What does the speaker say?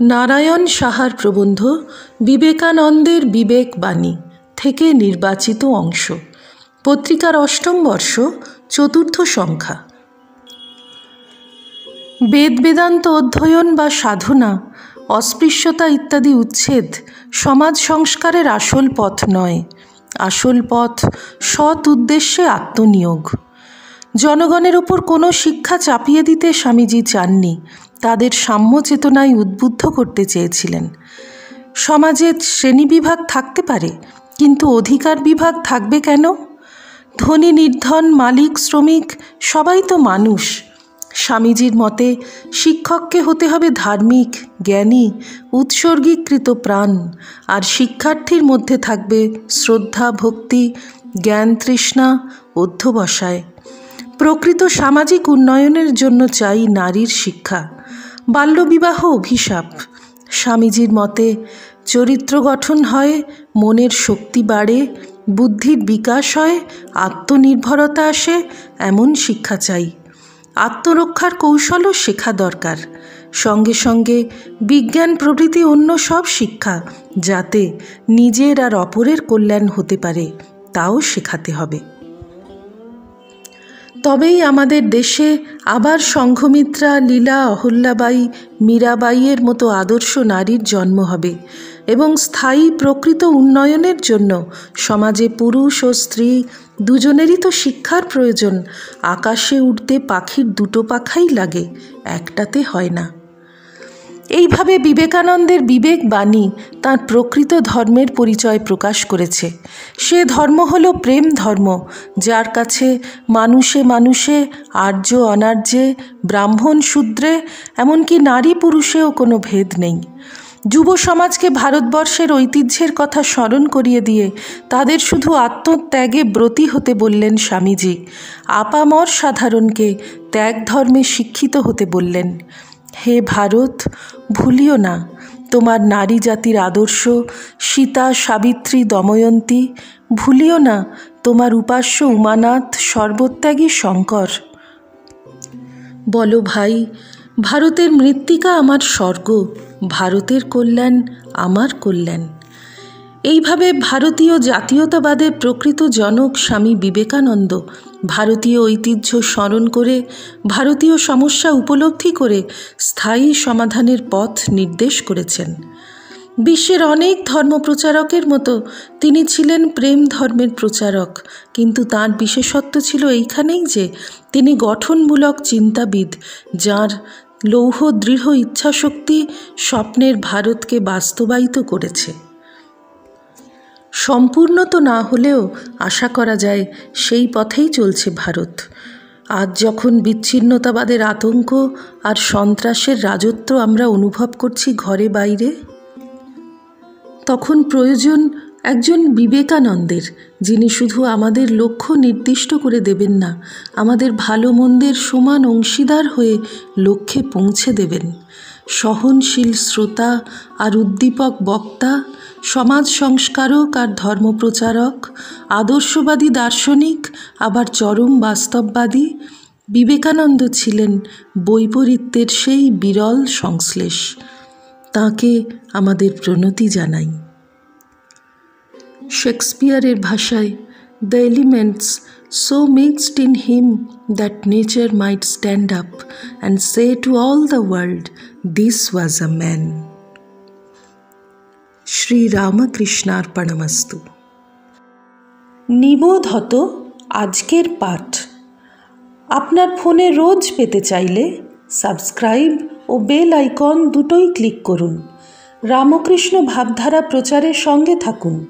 নারায়ণ সাহার প্রবন্ধ বিবেকানন্দের বিবেকবাণী থেকে নির্বাচিত অংশ, পত্রিকার ৮ম বর্ষ, ৪র্থ সংখ্যা। বেদ বেদান্ত অধ্যয়ন বা সাধনা, অস্পৃশ্যতা ইত্যাদি উচ্ছেদ সমাজ সংস্কারের আসল পথ নয়। আসল পথ সৎ উদ্দেশ্যে আত্মনিয়োগ। জনগণের ওপর কোনো শিক্ষা চাপিয়ে দিতে স্বামীজি চাননি, তাদের সাম্য চেতনায় উদ্বুদ্ধ করতে চেয়েছিলেন। সমাজে শ্রেণীবিভাগ থাকতে পারে, কিন্তু অধিকার বিভাগ থাকবে কেন? ধনী নির্ধন, মালিক শ্রমিক সবাই তো মানুষ। স্বামীজির মতে শিক্ষককে হতে হবে ধার্মিক, জ্ঞানী, উৎসর্গীকৃত প্রাণ, আর শিক্ষার্থীর মধ্যে থাকবে শ্রদ্ধা, ভক্তি, জ্ঞান তৃষ্ণা, অধ্যবসায়। প্রকৃত সামাজিক উন্নয়নের জন্য চাই নারীর শিক্ষা। বাল্যবিবাহ অভিশাপ। স্বামীজির মতে চরিত্র গঠন হয়, মনের শক্তি বাড়ে, বুদ্ধির বিকাশ হয়, আত্মনির্ভরতা আসে, এমন শিক্ষা চাই। আত্মরক্ষার কৌশলও শেখা দরকার। সঙ্গে সঙ্গে বিজ্ঞান প্রভৃতি অন্য সব শিক্ষা, যাতে নিজের আর অপরের কল্যাণ হতে পারে, তাও শেখাতে হবে। তবেই আমাদের দেশে আবার সংঘমিত্রা, লীলা, অহল্যাবাই, মীরাবাইয়ের মতো আদর্শ নারীর জন্ম হবে এবং স্থায়ী প্রকৃত উন্নয়নের জন্য সমাজে পুরুষ ও স্ত্রী দুজনেরই তো শিক্ষার প্রয়োজন। আকাশে উঠতে পাখির দুটো পাখাই লাগে, একটাতে হয় না। এইভাবে বিবেকানন্দের বিবেকবাণী তাঁর প্রকৃত ধর্মের পরিচয় প্রকাশ করেছে। সে ধর্ম হল প্রেম ধর্ম, যার কাছে মানুষে মানুষে, আর্য অনার্যে, ব্রাহ্মণ শূদ্রে, এমনকি নারী পুরুষেও কোনো ভেদ নেই। যুব সমাজকে ভারতবর্ষের ঐতিহ্যের কথা স্মরণ করিয়ে দিয়ে তাদের শুধু আত্মত্যাগে ব্রতী হতে বললেন স্বামীজি। আপামর সাধারণকে ত্যাগ ধর্মে শিক্ষিত হতে বললেন। হে ভারত, ভুলিও না তোমার নারী জাতির আদর্শ, সীতা, সাবিত্রী, দময়ন্তী। ভুলিও না তোমার উপাস্য উমানাথ, সর্বত্যাগী শঙ্কর। বলো ভাই, ভারতের মৃত্তিকা আমার স্বর্গ, ভারতের কল্যাণ আমার কল্যাণ। এইভাবে ভারতীয় জাতীয়তাবাদের প্রকৃত জনক স্বামী বিবেকানন্দ ভারতীয় ঐতিহ্য স্মরণ করে, ভারতীয় সমস্যা উপলব্ধি করে স্থায়ী সমাধানের পথ নির্দেশ করেছেন। বিশ্বের অনেক ধর্মপ্রচারকের মতো তিনি ছিলেন প্রেম ধর্মের প্রচারক, কিন্তু তাঁর বিশেষত্ব ছিল এইখানেই যে তিনি গঠনমূলক চিন্তাবিদ, যাঁর লৌহ দৃঢ় ইচ্ছাশক্তি স্বপ্নের ভারতকে বাস্তবায়িত করেছে। সম্পূর্ণ তো না হলেও আশা করা যায় সেই পথেই চলছে ভারত। আজ যখন বিচ্ছিন্নতাবাদের আতঙ্ক আর সন্ত্রাসের রাজত্ব আমরা অনুভব করছি ঘরে বাইরে, তখন প্রয়োজন একজন বিবেকানন্দের, যিনি শুধু আমাদের লক্ষ্য নির্দিষ্ট করে দেবেন না, আমাদের ভালো মন্দের সমান অংশীদার হয়ে লক্ষ্যে পৌঁছে দেবেন। সহনশীল শ্রোতা আর উদ্দীপক বক্তা, সমাজ সংস্কারক আর ধর্মপ্রচারক, আদর্শবাদী দার্শনিক আবার চরম বাস্তববাদী। বিবেকানন্দ ছিলেন বৈপরীত্যের সেই বিরল সংশ্লেষ। তাঁকে আমাদের প্রণতি জানাই। শেক্সপিয়ারের ভাষায়, "The elements so mixed in him that nature might stand up and say to all the world, this was a man." Shri রামকৃষ্ণার্পণমস্তু। Nibodhata আজকের পাঠ আপনার ফোনে রোজ পেতে চাইলে সাবস্ক্রাইব ও বেল আইকন দুটোই ক্লিক করুন। রামকৃষ্ণ ভাবধারা প্রচারের সঙ্গে থাকুন।